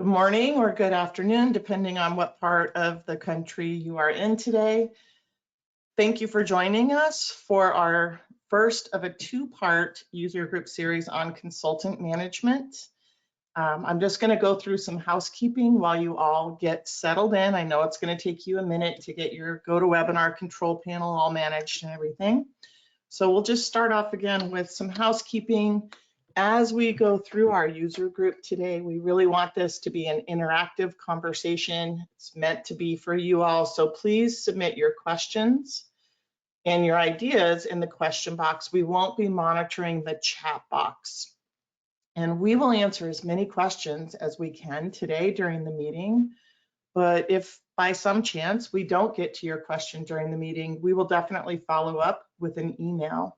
Good morning or good afternoon, depending on what part of the country you are in today. Thank you for joining us for our first of a two-part user group series on consultant management. I'm just going to go through some housekeeping while you all get settled in. I know it's going to take you a minute to get your GoToWebinar control panel all managed and everything. So we'll just start off again with some housekeeping. As we go through our user group today, we really want this to be an interactive conversation. It's meant to be for you all, so please submit your questions and your ideas in the question box. We won't be monitoring the chat box. And we will answer as many questions as we can today during the meeting. But if by some chance we don't get to your question during the meeting, we will definitely follow up with an email.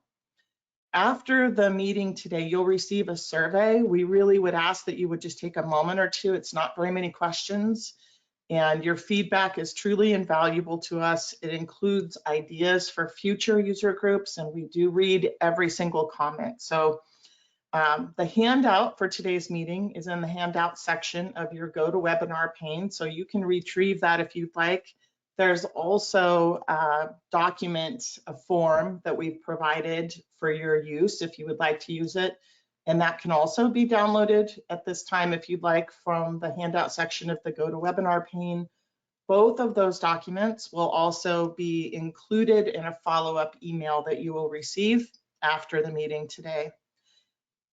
After the meeting today, you'll receive a survey. We really would ask that you would just take a moment or two. It's not very many questions, and your feedback is truly invaluable to us. It includes ideas for future user groups, and we do read every single comment. So the handout for today's meeting is in the handout section of your GoToWebinar pane, so you can retrieve that if you'd like. There's also a form that we've provided for your use if you would like to use it. And that can also be downloaded at this time if you'd like from the handout section of the GoToWebinar pane. Both of those documents will also be included in a follow-up email that you will receive after the meeting today.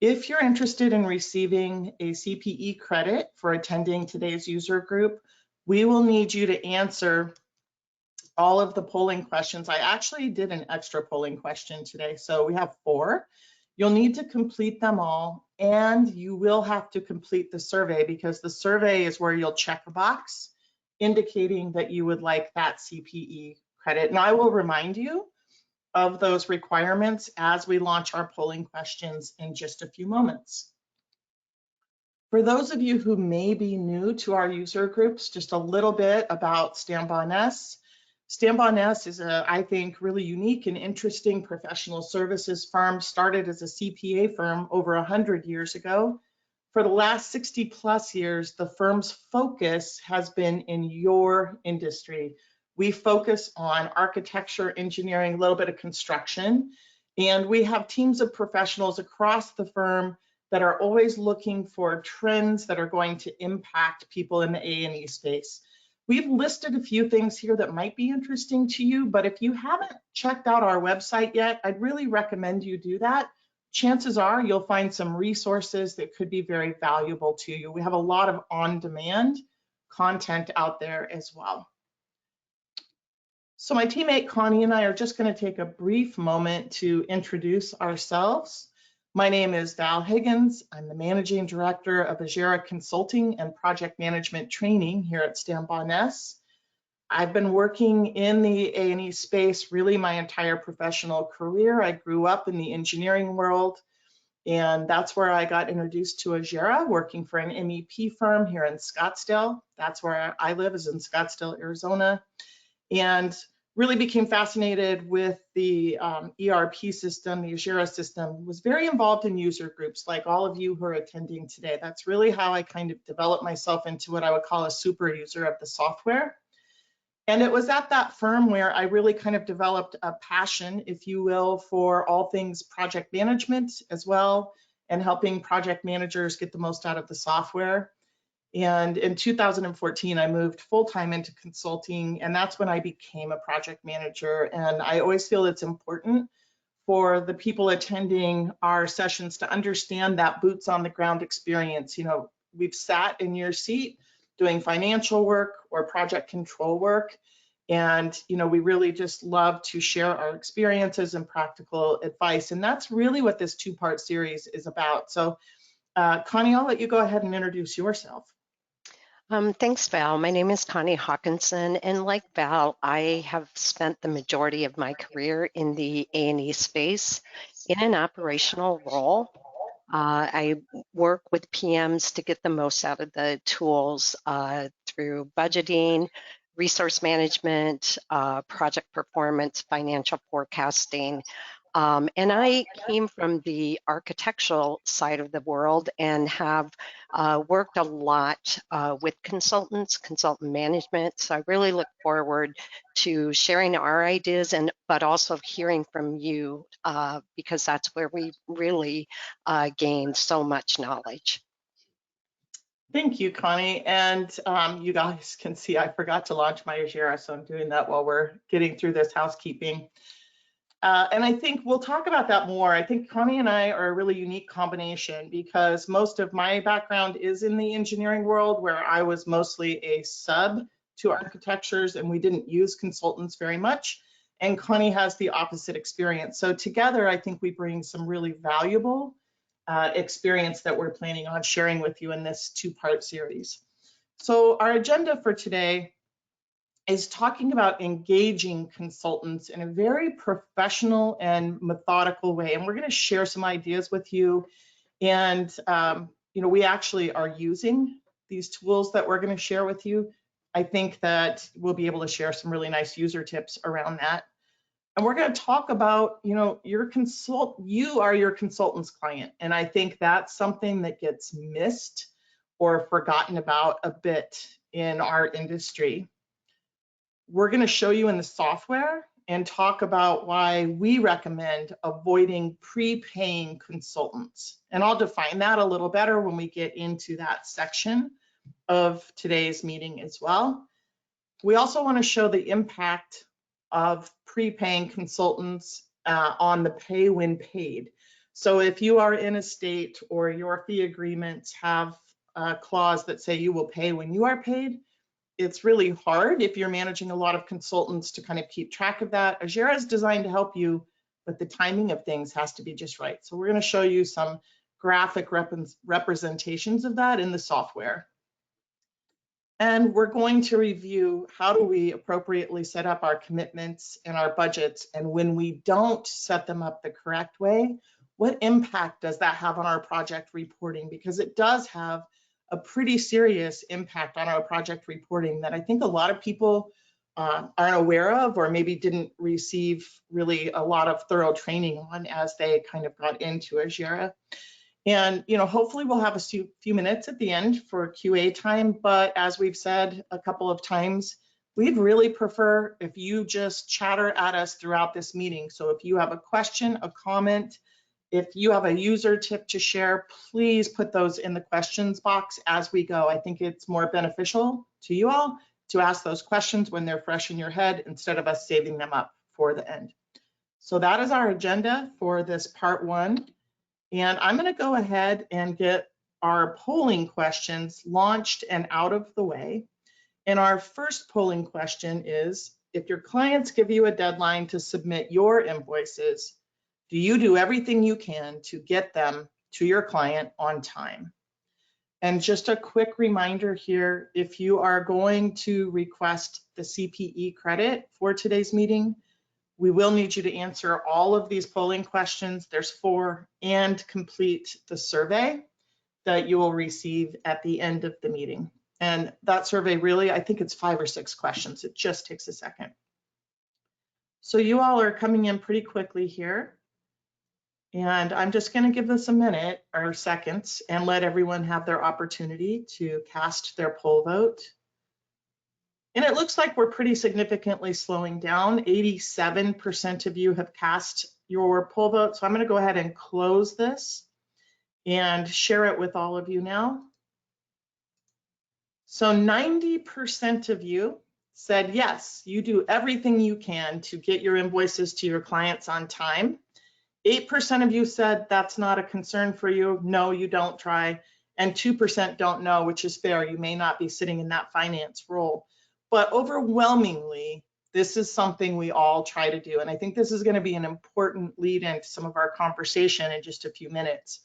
If you're interested in receiving a CPE credit for attending today's user group, we will need you to answer all of the polling questions. I actually did an extra polling question today, so we have 4. You'll need to complete them all, and you will have to complete the survey because the survey is where you'll check a box indicating that you would like that CPE credit. And I will remind you of those requirements as we launch our polling questions in just a few moments. For those of you who may be new to our user groups, just a little bit about Stanbaugh+Ness. Stanbaugh+Ness is I think, really unique and interesting professional services firm, started as a CPA firm over 100 years ago. For the last 60 plus years, the firm's focus has been in your industry. We focus on architecture, engineering, a little bit of construction, and we have teams of professionals across the firm that are always looking for trends that are going to impact people in the A&E space. We've listed a few things here that might be interesting to you, but if you haven't checked out our website yet, I'd really recommend you do that. Chances are you'll find some resources that could be very valuable to you. We have a lot of on-demand content out there as well. So my teammate Connie and I are just going to take a brief moment to introduce ourselves. My name is Val Higgins. I'm the Managing Director of Ajera Consulting and Project Management Training here at Stanbaugh+Ness. I've been working in the A&E space really my entire professional career. I grew up in the engineering world, and that's where I got introduced to Ajera, working for an MEP firm here in Scottsdale. That's where I live, is in Scottsdale, Arizona, and really became fascinated with the ERP system, the Ajera system, was very involved in user groups like all of you who are attending today. That's really how I kind of developed myself into what I would call a super user of the software. And it was at that firm where I really kind of developed a passion, if you will, for all things project management as well, and helping project managers get the most out of the software. And in 2014, I moved full-time into consulting, and that's when I became a project manager. And I always feel it's important for the people attending our sessions to understand that boots on the ground experience. You know, we've sat in your seat doing financial work or project control work, and you know, we really just love to share our experiences and practical advice. And that's really what this two-part series is about. So Connie, I'll let you go ahead and introduce yourself. Thanks, Val. My name is Connie Hawkinson, and like Val, I have spent the majority of my career in the A&E space in an operational role. I work with PMs to get the most out of the tools through budgeting, resource management, project performance, financial forecasting, And I came from the architectural side of the world and have worked a lot with consultants, consultant management. So I really look forward to sharing our ideas, but also hearing from you because that's where we really gain so much knowledge. Thank you, Connie. And you guys can see I forgot to launch my Ajera, so I'm doing that while we're getting through this housekeeping. And I think we'll talk about that more. I think Connie and I are a really unique combination because most of my background is in the engineering world, where I was mostly a sub to architectures and we didn't use consultants very much. And Connie has the opposite experience. So together, I think we bring some really valuable experience that we're planning on sharing with you in this two-part series. So our agenda for today is talking about engaging consultants in a very professional and methodical way. And we're going to share some ideas with you. And, we actually are using these tools that we're going to share with you. I think that we'll be able to share some really nice user tips around that. And we're going to talk about, you are your consultant's client. And I think that's something that gets missed or forgotten about a bit in our industry. We're going to show you in the software and talk about why we recommend avoiding prepaying consultants. And I'll define that a little better when we get into that section of today's meeting as well. We also want to show the impact of prepaying consultants on the pay when paid. So if you are in a state or your fee agreements have a clause that say you will pay when you are paid, it's really hard if you're managing a lot of consultants to kind of keep track of that. Ajera is designed to help you, but the timing of things has to be just right. So we're going to show you some graphic representations of that in the software. And we're going to review how do we appropriately set up our commitments and our budgets, and when we don't set them up the correct way, what impact does that have on our project reporting? Because it does have a pretty serious impact on our project reporting that I think a lot of people aren't aware of, or maybe didn't receive really a lot of thorough training on as they kind of got into Ajera. And hopefully we'll have a few minutes at the end for QA time, but as we've said a couple of times, we'd really prefer if you just chatter at us throughout this meeting. So if you have a question, a comment, if you have a user tip to share, please put those in the questions box as we go. I think it's more beneficial to you all to ask those questions when they're fresh in your head instead of us saving them up for the end. So that is our agenda for this part one. And I'm going to go ahead and get our polling questions launched and out of the way. And our first polling question is, if your clients give you a deadline to submit your invoices, do you do everything you can to get them to your client on time? And just a quick reminder here, if you are going to request the CPE credit for today's meeting, we will need you to answer all of these polling questions. There's 4, and complete the survey that you will receive at the end of the meeting. And that survey really, I think it's 5 or 6 questions. It just takes a second. So you all are coming in pretty quickly here. And I'm just going to give this a minute or seconds and let everyone have their opportunity to cast their poll vote. And it looks like we're pretty significantly slowing down. 87% of you have cast your poll vote. So I'm going to go ahead and close this and share it with all of you now. So 90% of you said yes, you do everything you can to get your invoices to your clients on time. 8% of you said that's not a concern for you. No, you don't try. And 2% don't know, which is fair. You may not be sitting in that finance role. But overwhelmingly, this is something we all try to do. And I think this is going to be an important lead into some of our conversation in just a few minutes.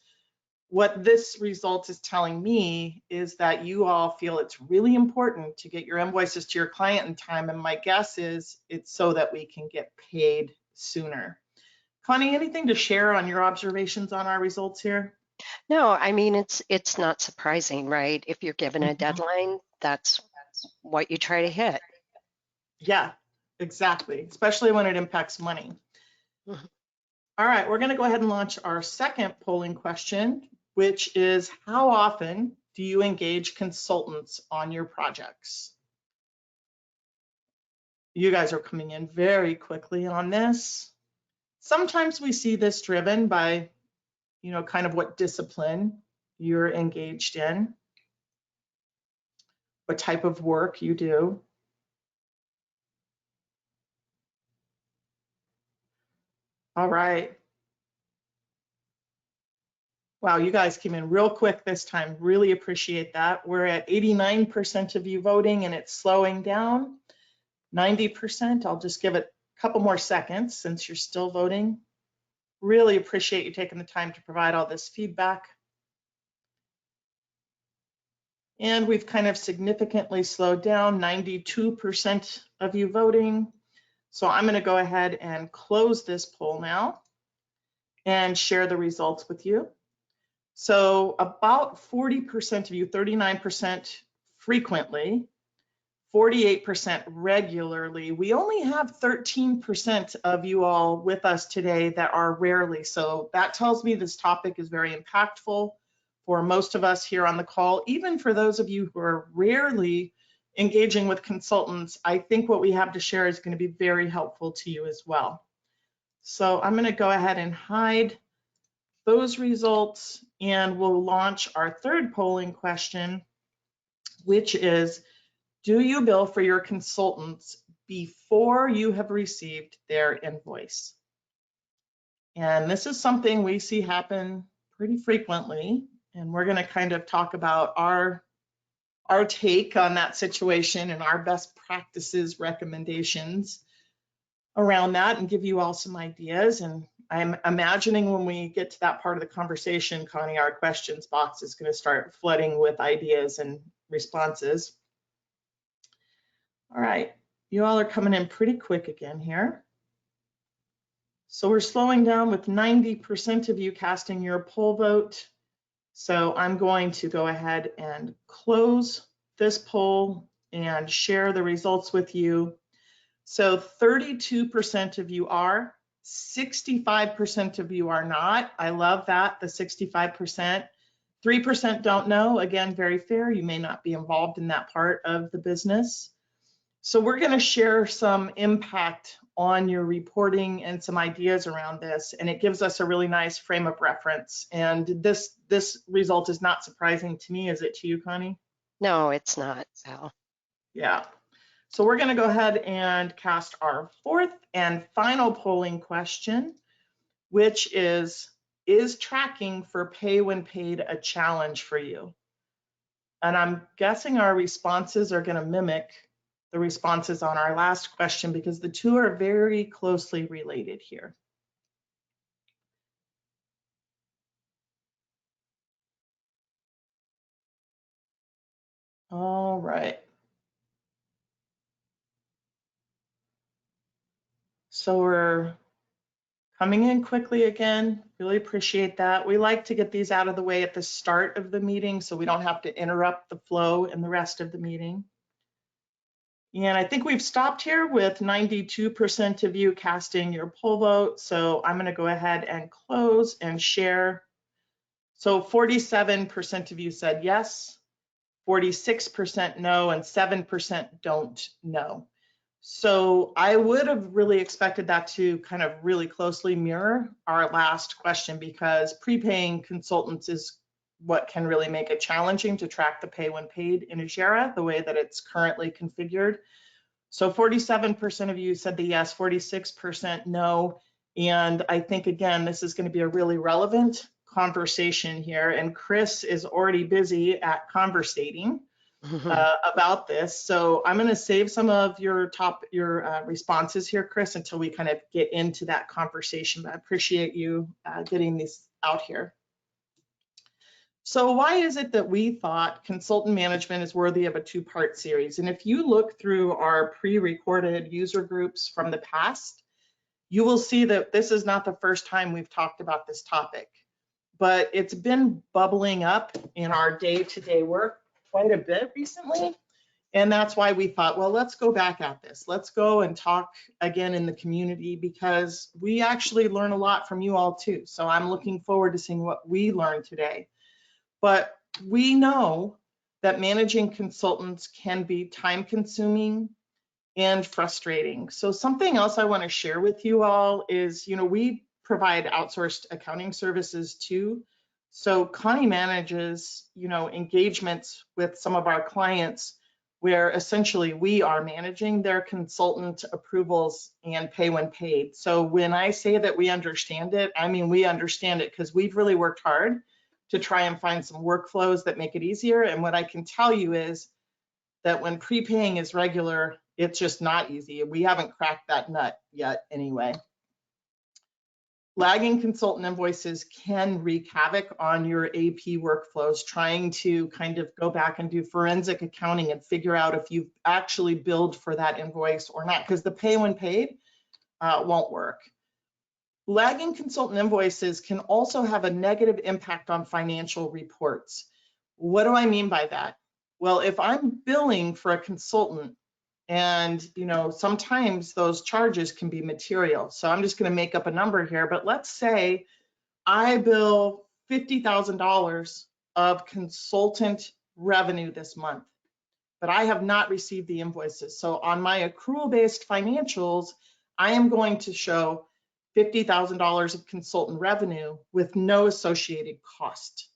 What this result is telling me is that you all feel it's really important to get your invoices to your client in time. And my guess is it's so that we can get paid sooner. Connie, anything to share on your observations on our results here? No, I mean, it's not surprising, right? If you're given a deadline, that's what you try to hit. Yeah, exactly, especially when it impacts money. All right, we're going to go ahead and launch our second polling question, which is how often do you engage consultants on your projects? You guys are coming in very quickly on this. Sometimes we see this driven by, kind of what discipline you're engaged in, what type of work you do. All right. Wow, you guys came in real quick this time. Really appreciate that. We're at 89% of you voting and it's slowing down. 90%, I'll just give it a couple more seconds since you're still voting. Really appreciate you taking the time to provide all this feedback. And we've kind of significantly slowed down, 92% of you voting. So I'm going to go ahead and close this poll now and share the results with you. So about 40% of you, 39% frequently, 48% regularly. We only have 13% of you all with us today that are rarely. So that tells me this topic is very impactful for most of us here on the call. Even for those of you who are rarely engaging with consultants, I think what we have to share is going to be very helpful to you as well. So I'm going to go ahead and hide those results and we'll launch our third polling question, which is, do you bill for your consultants before you have received their invoice? And this is something we see happen pretty frequently, and we're going to kind of talk about our take on that situation and our best practices recommendations around that and give you all some ideas. And I'm imagining when we get to that part of the conversation, Connie, our questions box is going to start flooding with ideas and responses. All right, you all are coming in pretty quick again here. So we're slowing down with 90% of you casting your poll vote. So I'm going to go ahead and close this poll and share the results with you. So 32% of you are, 65% of you are not. I love that, the 65%. 3% don't know, again, very fair. You may not be involved in that part of the business. So we're going to share some impact on your reporting and some ideas around this, and it gives us a really nice frame of reference. And this result is not surprising to me, is it to you, Connie? No, it's not, Val. Yeah. So we're going to go ahead and cast our fourth and final polling question, which is tracking for pay when paid a challenge for you? And I'm guessing our responses are going to mimic the responses on our last question because the two are very closely related here. All right. So we're coming in quickly again. Really appreciate that. We like to get these out of the way at the start of the meeting so we don't have to interrupt the flow in the rest of the meeting. And I think we've stopped here with 92% of you casting your poll vote. So I'm going to go ahead and close and share. So 47% of you said yes, 46% no, and 7% don't know. So I would have really expected that to kind of really closely mirror our last question because prepaying consultants is what can really make it challenging to track the pay when paid in Ajera, the way that it's currently configured. So 47% of you said the yes, 46% no. And I think, again, this is going to be a really relevant conversation here. And Chris is already busy at conversating about this. So I'm going to save some of your responses here, Chris, until we kind of get into that conversation. But I appreciate you getting these out here. So why is it that we thought consultant management is worthy of a two-part series? And if you look through our pre-recorded user groups from the past, you will see that this is not the first time we've talked about this topic, but it's been bubbling up in our day-to-day work quite a bit recently. And that's why we thought, well, let's go back at this. Let's go and talk again in the community, because we actually learn a lot from you all too. So I'm looking forward to seeing what we learned today. But we know that managing consultants can be time consuming and frustrating. So something else I want to share with you all is, we provide outsourced accounting services too. So Connie manages, engagements with some of our clients where essentially we are managing their consultant approvals and pay when paid. So when I say that we understand it, I mean we understand it, because we've really worked hard to try and find some workflows that make it easier. And what I can tell you is that when prepaying is regular, it's just not easy. We haven't cracked that nut yet anyway. Lagging consultant invoices can wreak havoc on your AP workflows, trying to kind of go back and do forensic accounting and figure out if you've actually billed for that invoice or not, because the pay when paid won't work. Lagging consultant invoices can also have a negative impact on financial reports. What do I mean by that? Well, if I'm billing for a consultant, and sometimes those charges can be material. So I'm just going to make up a number here, but let's say I bill $50,000 of consultant revenue this month, but I have not received the invoices. So on my accrual-based financials, I am going to show $50,000 of consultant revenue with no associated cost.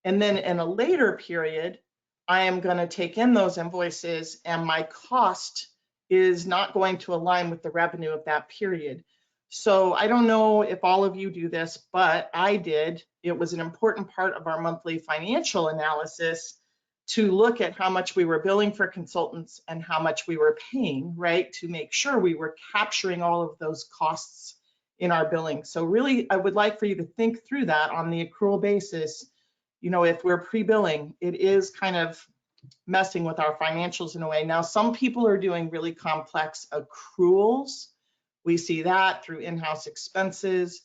And then in a later period, I am going to take in those invoices, and my cost is not going to align with the revenue of that period. So I don't know if all of you do this, but I did. It was an important part of our monthly financial analysis to look at how much we were billing for consultants and how much we were paying, right, to make sure we were capturing all of those costs in our billing. So really, I would like for you to think through that on the accrual basis. If we're pre-billing, it is kind of messing with our financials in a way. Now, some people are doing really complex accruals. We see that through in-house expenses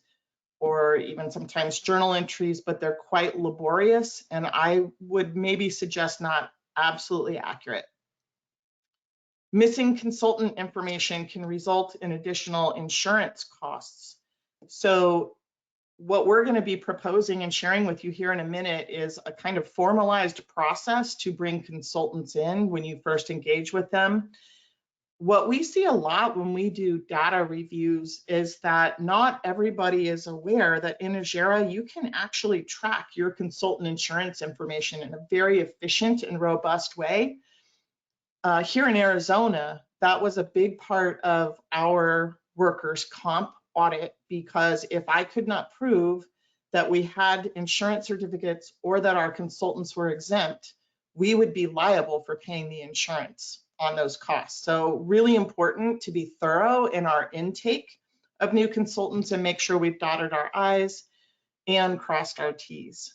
or even sometimes journal entries, but they're quite laborious, and I would maybe suggest not absolutely accurate. Missing consultant information can result in additional insurance costs. So what we're going to be proposing and sharing with you here in a minute is a kind of formalized process to bring consultants in when you first engage with them. What we see a lot when we do data reviews is that not everybody is aware that in Ajera, you can actually track your consultant insurance information in a very efficient and robust way. Here in Arizona, that was a big part of our workers' comp audit, because if I could not prove that we had insurance certificates or that our consultants were exempt, we would be liable for paying the insurance on those costs. So really important to be thorough in our intake of new consultants and make sure we've dotted our I's and crossed our T's.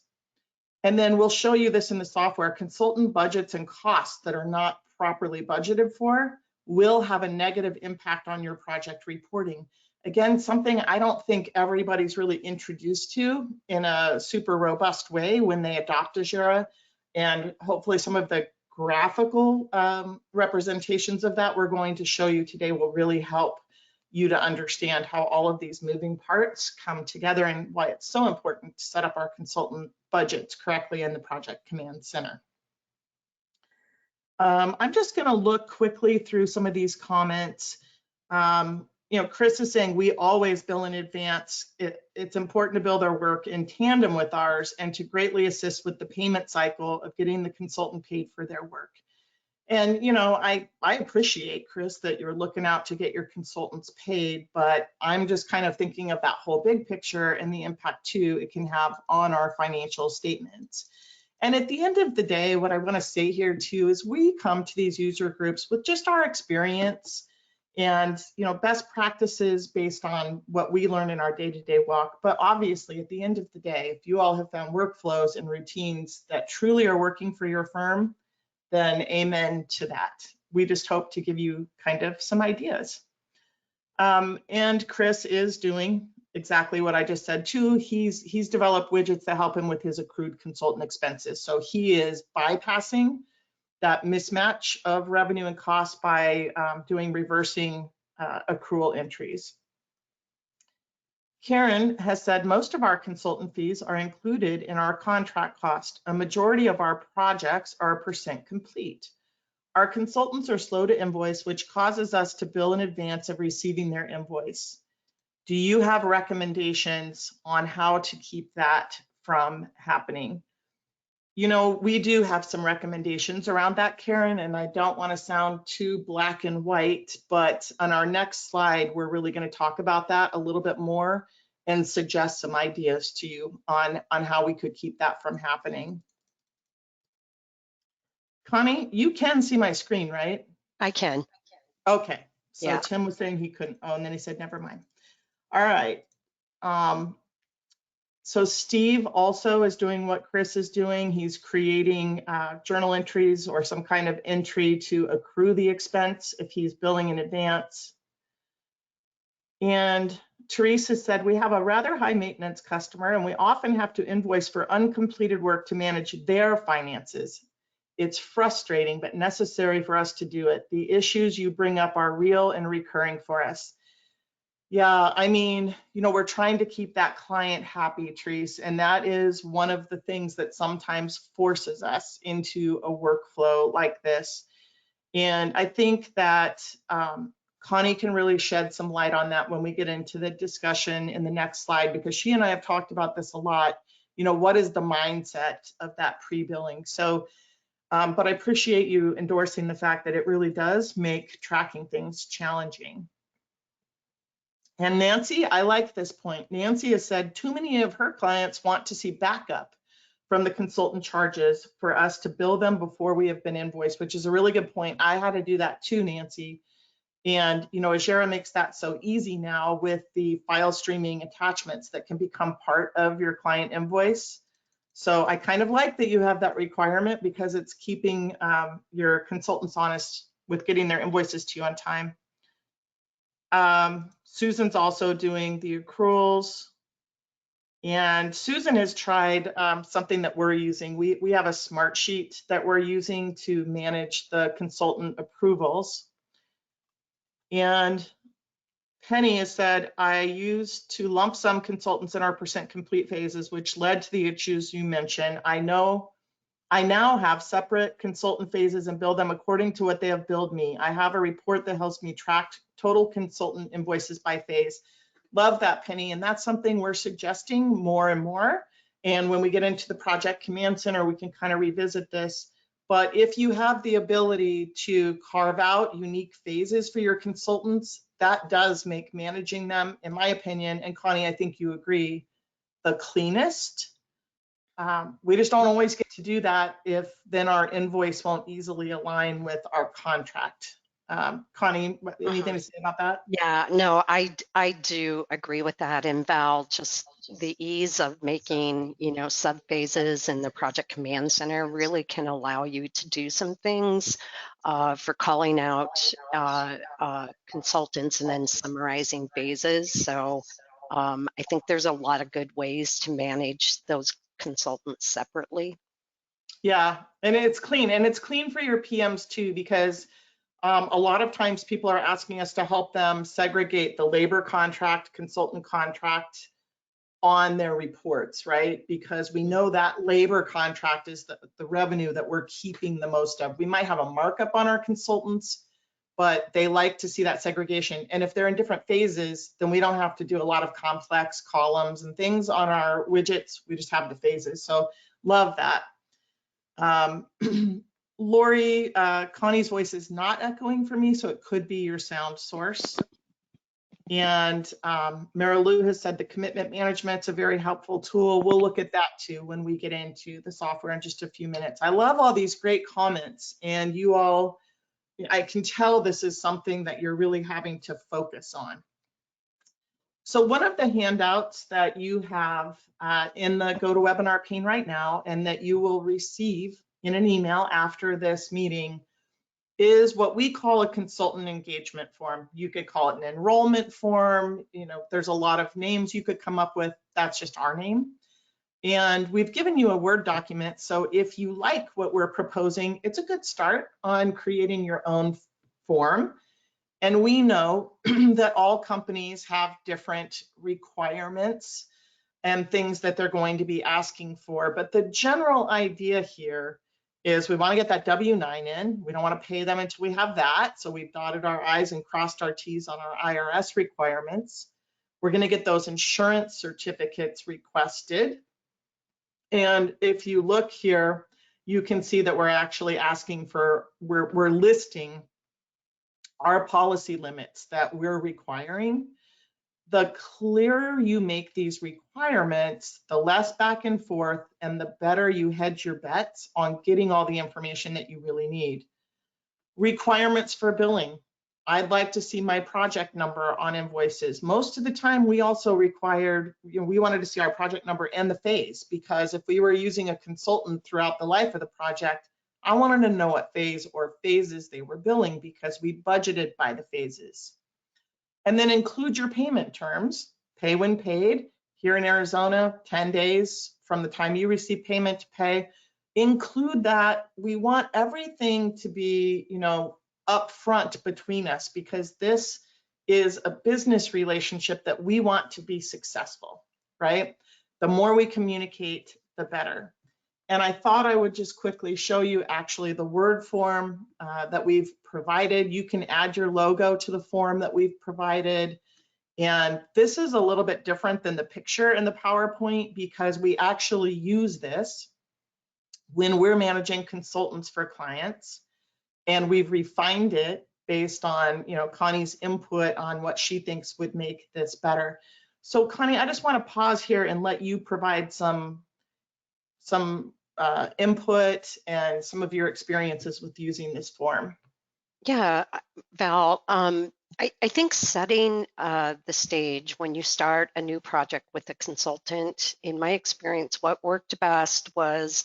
And then we'll show you this in the software. Consultant budgets and costs that are not properly budgeted for will have a negative impact on your project reporting. Again, something I don't think everybody's really introduced to in a super robust way when they adopt Ajera, and hopefully some of the graphical representations of that we're going to show you today will really help you to understand how all of these moving parts come together and why it's so important to set up our consultant budgets correctly in the Project Command Center. I'm just going to look quickly through some of these comments. Chris is saying we always bill in advance. It's important to bill their work in tandem with ours and to greatly assist with the payment cycle of getting the consultant paid for their work. And, I appreciate, Chris, that you're looking out to get your consultants paid, but I'm just kind of thinking of that whole big picture and the impact too it can have on our financial statements. And at the end of the day, what I want to say here too is we come to these user groups with just our experience and best practices based on what we learn in our day-to-day walk. But obviously, at the end of the day, if you all have found workflows and routines that truly are working for your firm, then amen to that. We just hope to give you kind of some ideas. And Chris is doing exactly what I just said too. He's developed widgets that help him with his accrued consultant expenses. So he is bypassing that mismatch of revenue and cost by doing reversing accrual entries. Karen has said most of our consultant fees are included in our contract cost. A majority of our projects are % complete. Our consultants are slow to invoice, which causes us to bill in advance of receiving their invoice. Do you have recommendations on how to keep that from happening? You know, we do have some recommendations around that, Karen, and I don't want to sound too black and white, but on our next slide, we're really going to talk about that a little bit more and suggest some ideas to you on how we could keep that from happening. Connie, you can see my screen, right? I can. Okay, so Yeah. Tim was saying he couldn't. Oh, and then he said, never mind. All right. So Steve also is doing what Chris is doing. He's creating journal entries or some kind of entry to accrue the expense if he's billing in advance. And Teresa said, we have a rather high maintenance customer and we often have to invoice for uncompleted work to manage their finances. It's frustrating, but necessary for us to do it. The issues you bring up are real and recurring for us. Yeah, I mean, you know, we're trying to keep that client happy, Therese, and that is one of the things that sometimes forces us into a workflow like this. And I think that Connie can really shed some light on that when we get into the discussion in the next slide, because she and I have talked about this a lot. You know, what is the mindset of that pre-billing? So, but I appreciate you endorsing the fact that it really does make tracking things challenging. And Nancy, I like this point. Nancy has said too many of her clients want to see backup from the consultant charges for us to bill them before we have been invoiced, which is a really good point. I had to do that too, Nancy. And, you know, Ajera makes that so easy now with the file streaming attachments that can become part of your client invoice. So I kind of like that you have that requirement because it's keeping your consultants honest with getting their invoices to you on time. Susan's also doing the accruals. And Susan has tried something that we're using. We have a smart sheet that we're using to manage the consultant approvals. And Penny has said, I used to lump sum consultants in our % complete phases, which led to the issues you mentioned. I now have separate consultant phases and bill them according to what they have billed me. I have a report that helps me track total consultant invoices by phase. Love that, Penny, and that's something we're suggesting more and more. And when we get into the project command center, we can kind of revisit this. But if you have the ability to carve out unique phases for your consultants, that does make managing them, in my opinion, and Connie, I think you agree, the cleanest. We just don't always get to do that if then our invoice won't easily align with our contract. Connie, anything to say about that? Yeah, no, I do agree with that. And Val, just the ease of making, you know, sub-phases in the project command center really can allow you to do some things for calling out consultants and then summarizing phases. So I think there's a lot of good ways to manage those consultants separately. Yeah, and it's clean for your PMs too, because a lot of times people are asking us to help them segregate the labor contract, consultant contract on their reports, right? Because we know that labor contract is the revenue that we're keeping the most of. We might have a markup on our consultants, but they like to see that segregation. And if they're in different phases, then we don't have to do a lot of complex columns and things on our widgets. We just have the phases. So love that. Lori, Connie's voice is not echoing for me, so it could be your sound source. And Mara Lou has said the commitment management's a very helpful tool. We'll look at that too when we get into the software in just a few minutes. I love all these great comments, and you all, I can tell this is something that you're really having to focus on. So one of the handouts that you have in the GoToWebinar pane right now, and that you will receive in an email after this meeting, is what we call a consultant engagement form. You could call it an enrollment form. You know, there's a lot of names you could come up with. That's just our name. And we've given you a Word document, so if you like what we're proposing, it's a good start on creating your own form. And we know that all companies have different requirements and things that they're going to be asking for. But the general idea here is we want to get that W-9 in. We don't want to pay them until we have that. So we've dotted our I's and crossed our T's on our IRS requirements. We're going to get those insurance certificates requested. And if you look here, you can see that we're actually asking for, we're listing our policy limits that we're requiring. The clearer you make these requirements, the less back and forth, and the better you hedge your bets on getting all the information that you really need. Requirements for billing. I'd like to see my project number on invoices. Most of the time, we also required, we wanted to see our project number and the phase, because if we were using a consultant throughout the life of the project, I wanted to know what phase or phases they were billing because we budgeted by the phases. And then include your payment terms, pay when paid. Here in Arizona, 10 days from the time you receive payment to pay. Include that. We want everything to be, upfront between us, because this is a business relationship that we want to be successful, right? The more we communicate, the better. And I thought I would just quickly show you actually the Word form that we've provided. You can add your logo to the form that we've provided. And this is a little bit different than the picture in the PowerPoint, because we actually use this when we're managing consultants for clients. And we've refined it based on, Connie's input on what she thinks would make this better. So Connie, I just want to pause here and let you provide some input and some of your experiences with using this form. Yeah, Val, I think setting the stage when you start a new project with a consultant, in my experience, what worked best was,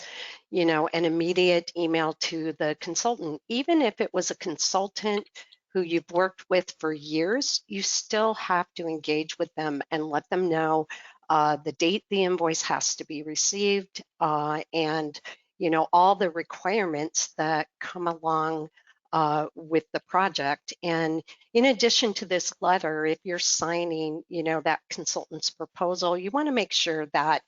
an immediate email to the consultant. Even if it was a consultant who you've worked with for years, you still have to engage with them and let them know the date the invoice has to be received, and all the requirements that come along with the project. And in addition to this letter, if you're signing, that consultant's proposal, you want to make sure that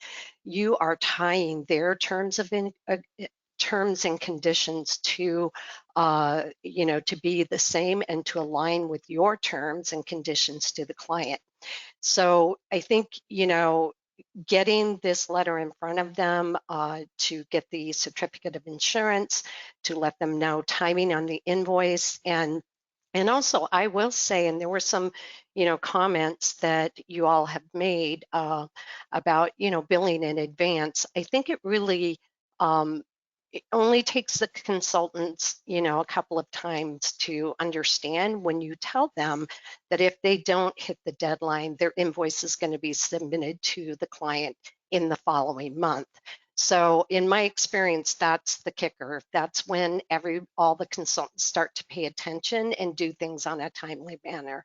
you are tying their terms and conditions to, to be the same and to align with your terms and conditions to the client. So I think, getting this letter in front of them to get the certificate of insurance, to let them know timing on the invoice. And also, I will say, and there were some, comments that you all have made about, billing in advance. I think it really it only takes the consultants, a couple of times to understand when you tell them that if they don't hit the deadline, their invoice is going to be submitted to the client in the following month. So in my experience, that's the kicker. That's when all the consultants start to pay attention and do things on a timely manner.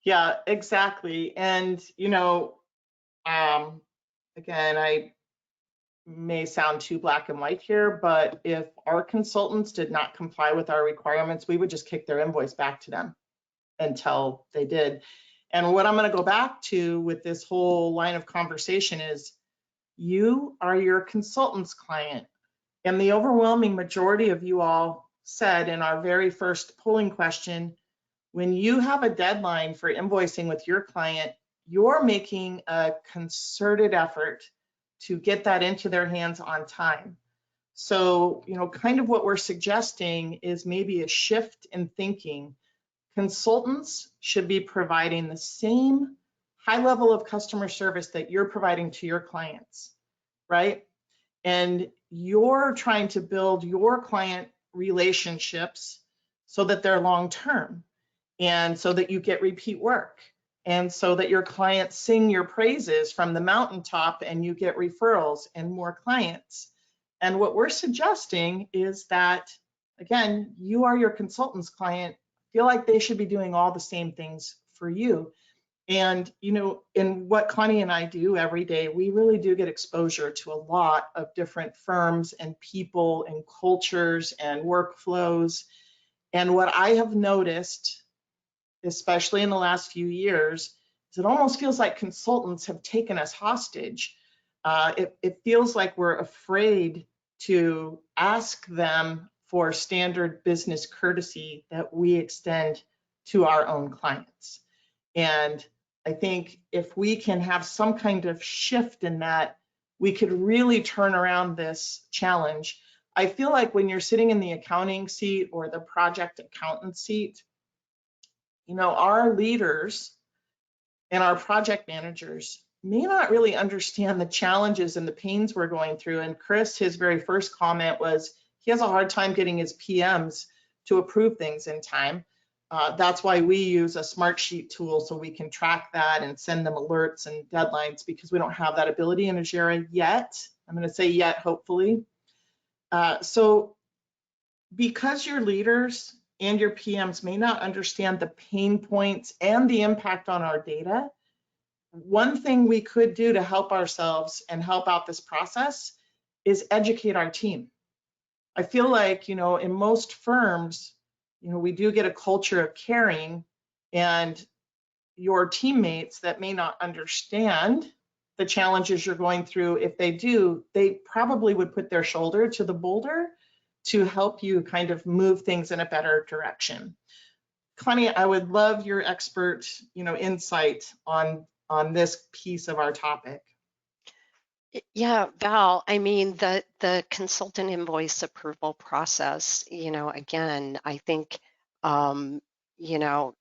Yeah, exactly. And, again, I may sound too black and white here, but if our consultants did not comply with our requirements, we would just kick their invoice back to them until they did. And what I'm going to go back to with this whole line of conversation is, you are your consultant's client. And the overwhelming majority of you all said in our very first polling question, when you have a deadline for invoicing with your client, you're making a concerted effort to get that into their hands on time. So, kind of what we're suggesting is maybe a shift in thinking. Consultants should be providing the same high level of customer service that you're providing to your clients, right? And you're trying to build your client relationships so that they're long-term, and so that you get repeat work, and so that your clients sing your praises from the mountaintop and you get referrals and more clients. And what we're suggesting is that, again, you are your consultant's client. Feel like they should be doing all the same things for you. And, you know, in what Connie and I do every day, we really do get exposure to a lot of different firms and people and cultures and workflows. And what I have noticed, especially in the last few years, is it almost feels like consultants have taken us hostage. It feels like we're afraid to ask them for standard business courtesy that we extend to our own clients. And I think if we can have some kind of shift in that, we could really turn around this challenge. I feel like when you're sitting in the accounting seat or the project accountant seat, you know, our leaders and our project managers may not really understand the challenges and the pains we're going through. And Chris, his very first comment was he has a hard time getting his PMs to approve things in time. That's why we use a Smartsheet tool so we can track that and send them alerts and deadlines, because we don't have that ability in Ajera yet. I'm going to say yet, hopefully. So because your leaders and your PMs may not understand the pain points and the impact on our data, one thing we could do to help ourselves and help out this process is educate our team. I feel like, you know, in most firms, you know, we do get a culture of caring, and your teammates that may not understand the challenges you're going through, if they do, they probably would put their shoulder to the boulder to help you kind of move things in a better direction. Connie, I would love your expert, you know, insight on this piece of our topic. Yeah, Val, I mean, the consultant invoice approval process, again, I think,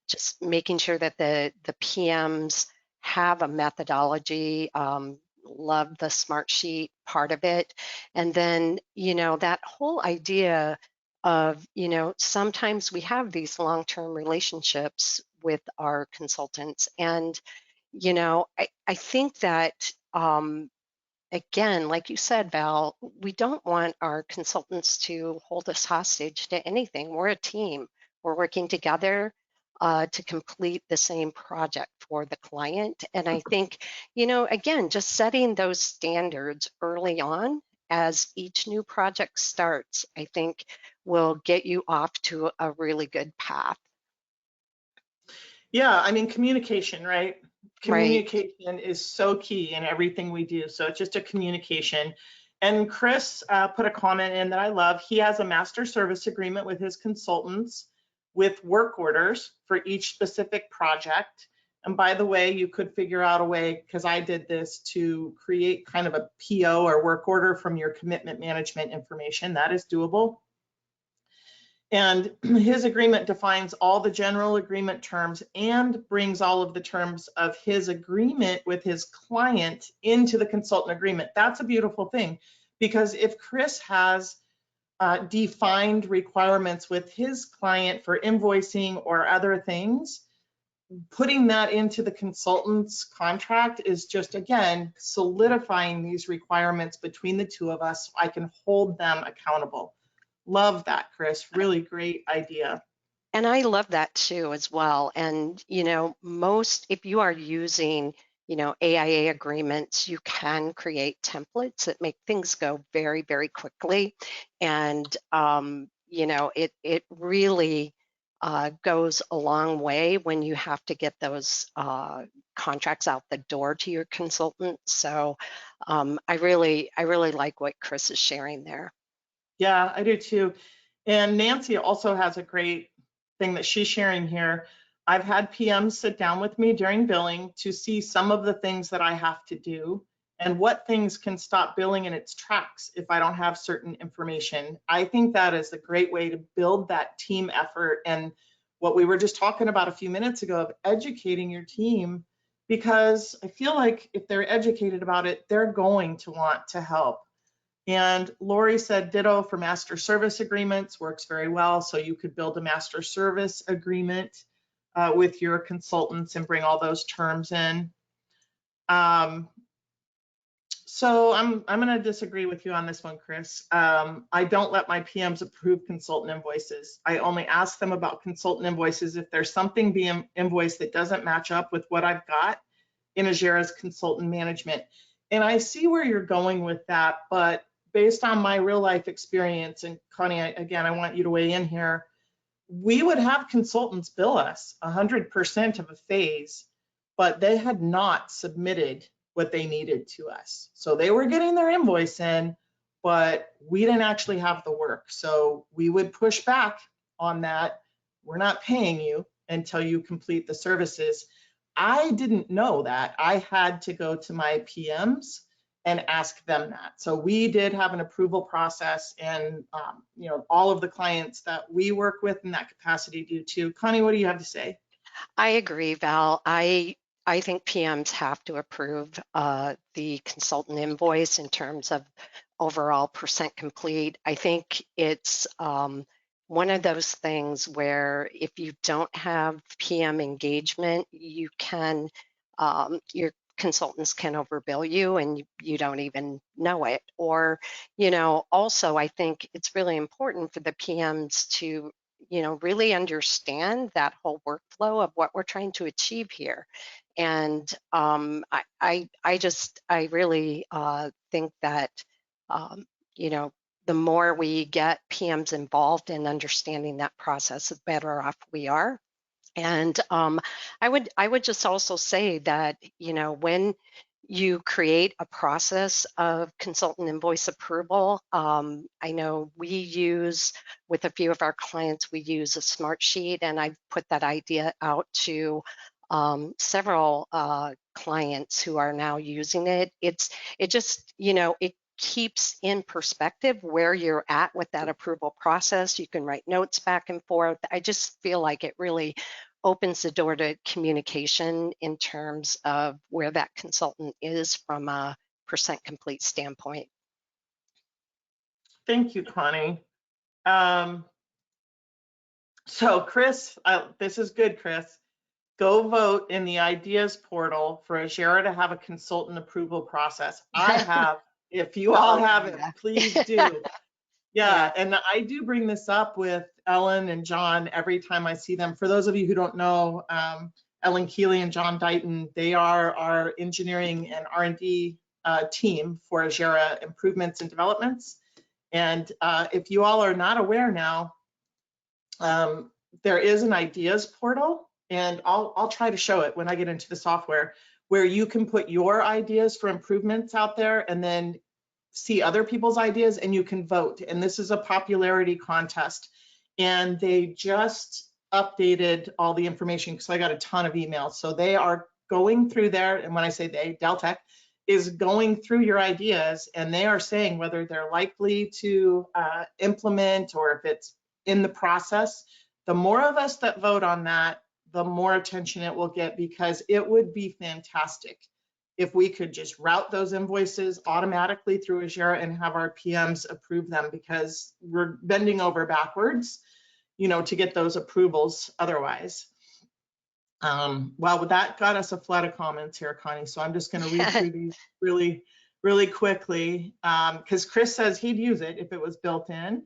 just making sure that the PMs have a methodology, love the Smartsheet part of it. And then, that whole idea of, sometimes we have these long-term relationships with our consultants. And, I think that, again, like you said, Val, we don't want our consultants to hold us hostage to anything. We're a team. We're working together to complete the same project for the client. And I think, again, just setting those standards early on as each new project starts, I think will get you off to a really good path. Yeah, I mean, communication, right? Right. Communication is so key in everything we do. So it's just a communication. And Chris put a comment in that I love. He has a master service agreement with his consultants with work orders for each specific project. And by the way, you could figure out a way, because I did this, to create kind of a PO or work order from your commitment management information. That is doable. And his agreement defines all the general agreement terms and brings all of the terms of his agreement with his client into the consultant agreement. That's a beautiful thing, because if Chris has defined requirements with his client for invoicing or other things, putting that into the consultant's contract is just, again, solidifying these requirements between the two of us so I can hold them accountable. Love that, Chris. Really great idea. And I love that too as well. And, if you are using, AIA agreements, you can create templates that make things go very, very quickly. And, it really goes a long way when you have to get those contracts out the door to your consultant. So I really like what Chris is sharing there. Yeah, I do too. And Nancy also has a great thing that she's sharing here. I've had PMs sit down with me during billing to see some of the things that I have to do and what things can stop billing in its tracks if I don't have certain information. I think that is a great way to build that team effort and what we were just talking about a few minutes ago of educating your team, because I feel like if they're educated about it, they're going to want to help. And Lori said ditto for master service agreements, works very well. So you could build a master service agreement with your consultants and bring all those terms in. So I'm going to disagree with you on this one, Chris. I don't let my PMs approve consultant invoices. I only ask them about consultant invoices if there's something being invoiced that doesn't match up with what I've got in Ajera's consultant management. And I see where you're going with that, but based on my real life experience, and Connie, again, I want you to weigh in here, we would have consultants bill us 100% of a phase, but they had not submitted what they needed to us. So they were getting their invoice in, but we didn't actually have the work. So we would push back on that. We're not paying you until you complete the services. I didn't know that. I had to go to my PMs and ask them that. So we did have an approval process, and all of the clients that we work with in that capacity do too. Connie, what do you have to say? I agree, Val. I think PMs have to approve the consultant invoice in terms of overall percent complete. I think it's one of those things where if you don't have PM engagement, you can your consultants can overbill you and you don't even know it. Or, also I think it's really important for the PMs to really understand that whole workflow of what we're trying to achieve here. And I really think that, the more we get PMs involved in understanding that process, the better off we are. And I would just also say that, when you create a process of consultant invoice approval, I know we use, with a few of our clients, we use a smart sheet, and I've put that idea out to several clients who are now using it. It just, it keeps in perspective where you're at with that approval process. You can write notes back and forth. I just feel like it really opens the door to communication in terms of where that consultant is from a percent complete standpoint. Thank you, Connie. So Chris, this is good, Chris. Go vote in the ideas portal for Ajera to have a consultant approval process. I have. If you all have it, please do. Yeah, and I do bring this up with Ellen and John every time I see them. For those of you who don't know, Ellen Keeley and John Dighton, they are our engineering and R&D team for Ajera improvements and developments. And if you all are not aware now, there is an ideas portal, and I'll try to show it when I get into the software, where you can put your ideas for improvements out there and then see other people's ideas, and you can vote. And this is a popularity contest. And they just updated all the information because I got a ton of emails. So they are going through there. And when I say they, Deltec is going through your ideas, and they are saying whether they're likely to implement or if it's in the process. The more of us that vote on that, the more attention it will get, because it would be fantastic if we could just route those invoices automatically through Ajera and have our PMs approve them, because we're bending over backwards, to get those approvals otherwise. Well, that got us a flood of comments here, Connie. So I'm just going to read through these really, really quickly, because Chris says he'd use it if it was built in.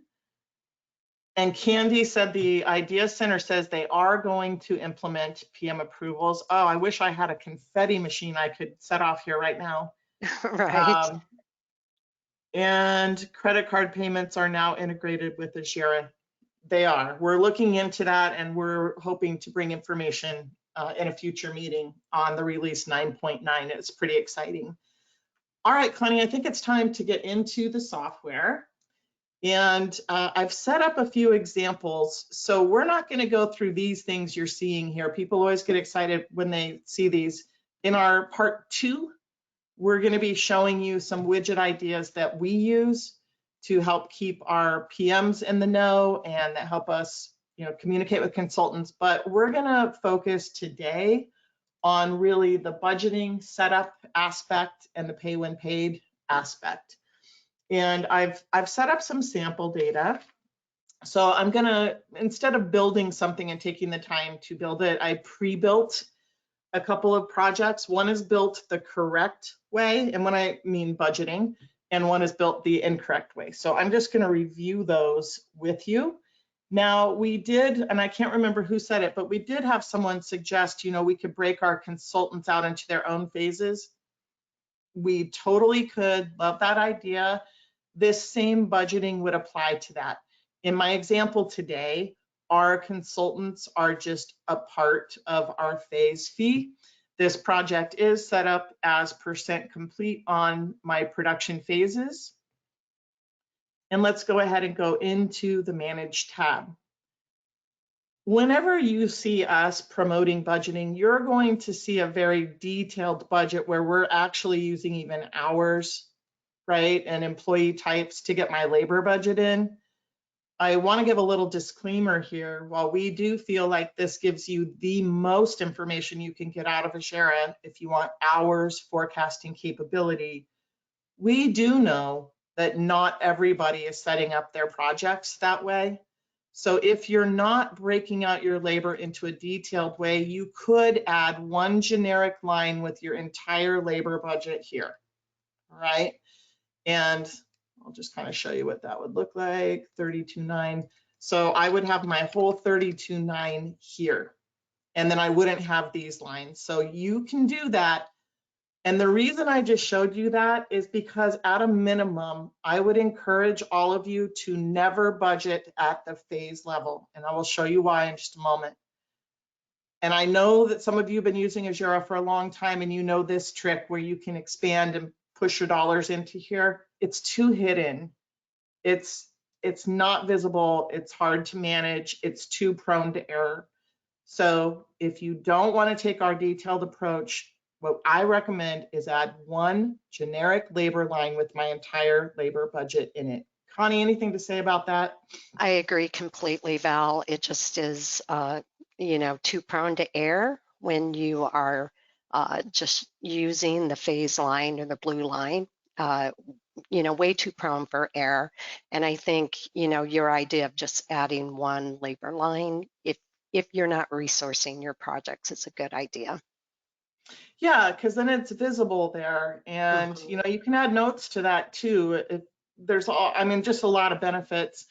And Candy said the Idea Center says they are going to implement PM approvals. Oh, I wish I had a confetti machine I could set off here right now. Right. And credit card payments are now integrated with Ajera. They are. We're looking into that, and we're hoping to bring information in a future meeting on the release 9.9. It's pretty exciting. All right, Connie, I think it's time to get into the software. And I've set up a few examples. So we're not going to go through these things you're seeing here. People always get excited when they see these. In our part 2, we're going to be showing you some widget ideas that we use to help keep our PMs in the know and that help us, communicate with consultants. But we're going to focus today on really the budgeting setup aspect and the pay when paid aspect. And I've set up some sample data. So I'm gonna, instead of building something and taking the time to build it, I pre-built a couple of projects. One is built the correct way, and when I mean budgeting, and one is built the incorrect way. So I'm just going to review those with you. Now, we did, and I can't remember who said it, but we did have someone suggest, we could break our consultants out into their own phases. We totally could. Love that idea. This same budgeting would apply to that. In my example today, our consultants are just a part of our phase fee. This project is set up as % complete on my production phases. And let's go ahead and go into the Manage tab. Whenever you see us promoting budgeting, you're going to see a very detailed budget where we're actually using even hours, right, and employee types to get my labor budget in. I want to give a little disclaimer here. While we do feel like this gives you the most information you can get out of Ajera if you want hours forecasting capability, we do know that not everybody is setting up their projects that way. So if you're not breaking out your labor into a detailed way, you could add one generic line with your entire labor budget here, all right? And I'll just kind of show you what that would look like, 32.9. So I would have my whole 32.9 here, and then I wouldn't have these lines. So you can do that. And the reason I just showed you that is because at a minimum, I would encourage all of you to never budget at the phase level. And I will show you why in just a moment. And I know that some of you have been using Ajera for a long time, and you know this trick where you can expand and push your dollars into here. It's too hidden. It's not visible. It's hard to manage. It's too prone to error. So if you don't want to take our detailed approach, what I recommend is add one generic labor line with my entire labor budget in it. Connie, anything to say about that? I agree completely, Val. It just is, too prone to error when you are just using the phase line or the blue line. Way too prone for error. And I think, your idea of just adding one labor line, if you're not resourcing your projects, it's a good idea. Yeah, because then it's visible there. And, you can add notes to that too. There's just a lot of benefits.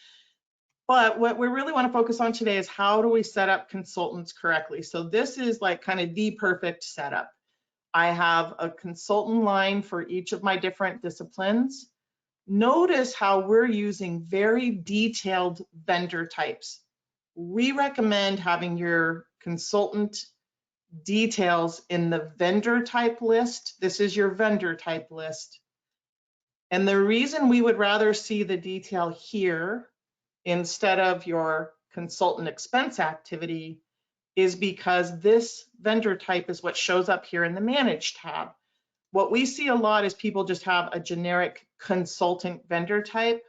But what we really want to focus on today is how do we set up consultants correctly? So this is like kind of the perfect setup. I have a consultant line for each of my different disciplines. Notice how we're using very detailed vendor types. We recommend having your consultant details in the vendor type list. This is your vendor type list. And the reason we would rather see the detail here instead of your consultant expense activity is because this vendor type is what shows up here in the Manage tab. What we see a lot is people just have a generic consultant vendor type.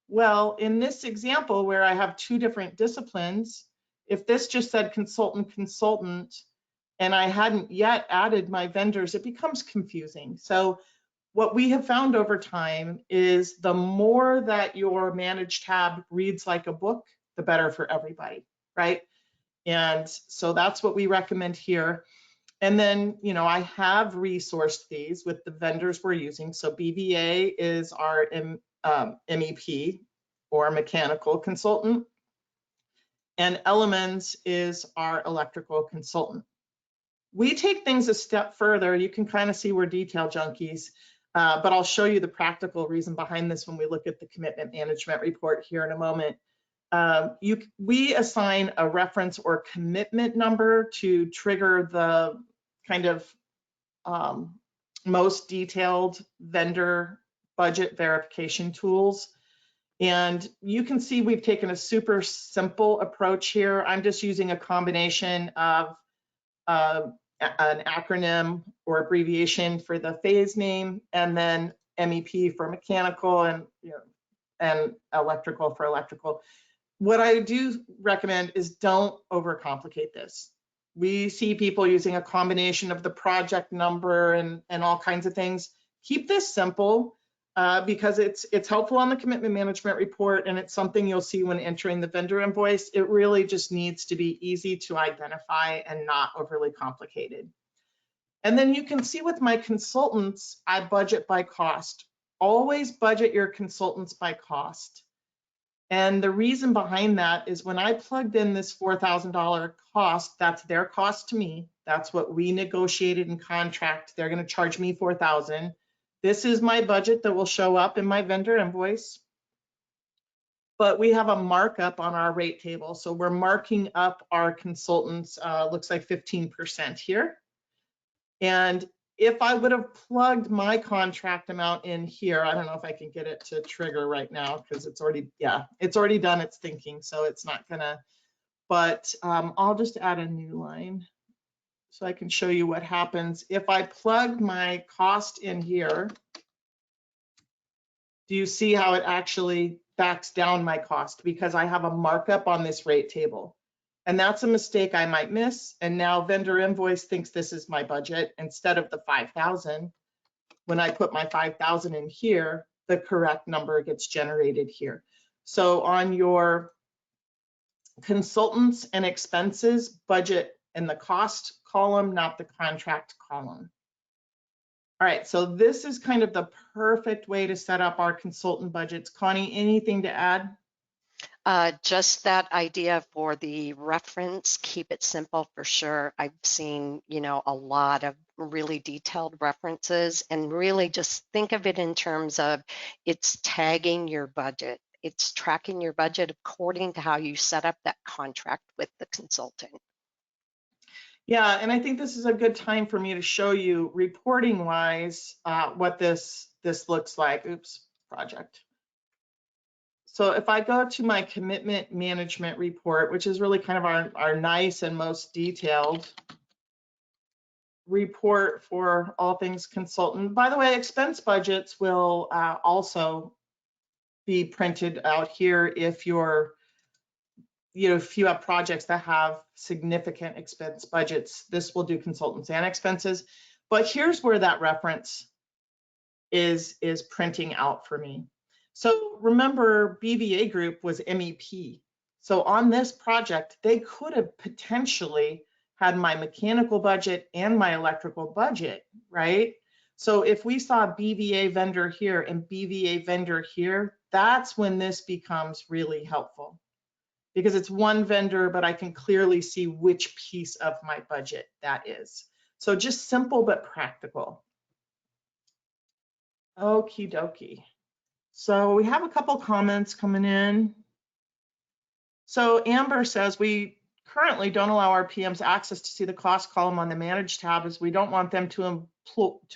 Well, in this example where I have two different disciplines, if this just said consultant, and I hadn't yet added my vendors, it becomes confusing. So what we have found over time is the more that your Manage tab reads like a book, the better for everybody, right? And so that's what we recommend here. And then, I have resourced these with the vendors we're using. So BVA is our MEP or mechanical consultant, and Elements is our electrical consultant. We take things a step further. You can kind of see we're detail junkies, but I'll show you the practical reason behind this when we look at the commitment management report here in a moment. We assign a reference or commitment number to trigger the kind of most detailed vendor budget verification tools. And you can see we've taken a super simple approach here. I'm just using a combination of an acronym or abbreviation for the phase name, and then MEP for mechanical, and electrical for electrical. What I do recommend is don't overcomplicate this. We see people using a combination of the project number and all kinds of things. Keep this simple because it's helpful on the commitment management report, and it's something you'll see when entering the vendor invoice. It really just needs to be easy to identify and not overly complicated. And then you can see with my consultants, I budget by cost. Always budget your consultants by cost. And the reason behind that is when I plugged in this $4,000 cost, that's their cost to me. That's what we negotiated in contract. They're going to charge me $4,000. This is my budget that will show up in my vendor invoice. But we have a markup on our rate table. So we're marking up our consultants, looks like 15% here. And if I would have plugged my contract amount in here, I don't know if I can get it to trigger right now because it's already, yeah, it's already done its thinking. So it's not gonna, but I'll just add a new line so I can show you what happens. If I plug my cost in here, do you see how it actually backs down my cost? Because I have a markup on this rate table. And that's a mistake I might miss. And now vendor invoice thinks this is my budget instead of the 5,000. When I put my 5,000 in here, the correct number gets generated here. So on your consultants and expenses, budget in the cost column, not the contract column. All right, so this is kind of the perfect way to set up our consultant budgets. Connie, anything to add? Just that idea for the reference, keep it simple for sure. I've seen, a lot of really detailed references, and really just think of it in terms of it's tagging your budget. It's tracking your budget according to how you set up that contract with the consultant. Yeah, and I think this is a good time for me to show you reporting wise what this looks like. Oops, project. So if I go to my commitment management report, which is really kind of our nice and most detailed report for all things consultant. By the way, expense budgets will also be printed out here if you're, if you have projects that have significant expense budgets. This will do consultants and expenses. But here's where that reference is printing out for me. So remember, BVA Group was MEP. So on this project, they could have potentially had my mechanical budget and my electrical budget, right? So if we saw BVA vendor here and BVA vendor here, that's when this becomes really helpful because it's one vendor, but I can clearly see which piece of my budget that is. So just simple but practical. Okie dokie. So we have a couple comments coming in. So Amber says we currently don't allow our PMs access to see the cost column on the manage tab as we don't want them to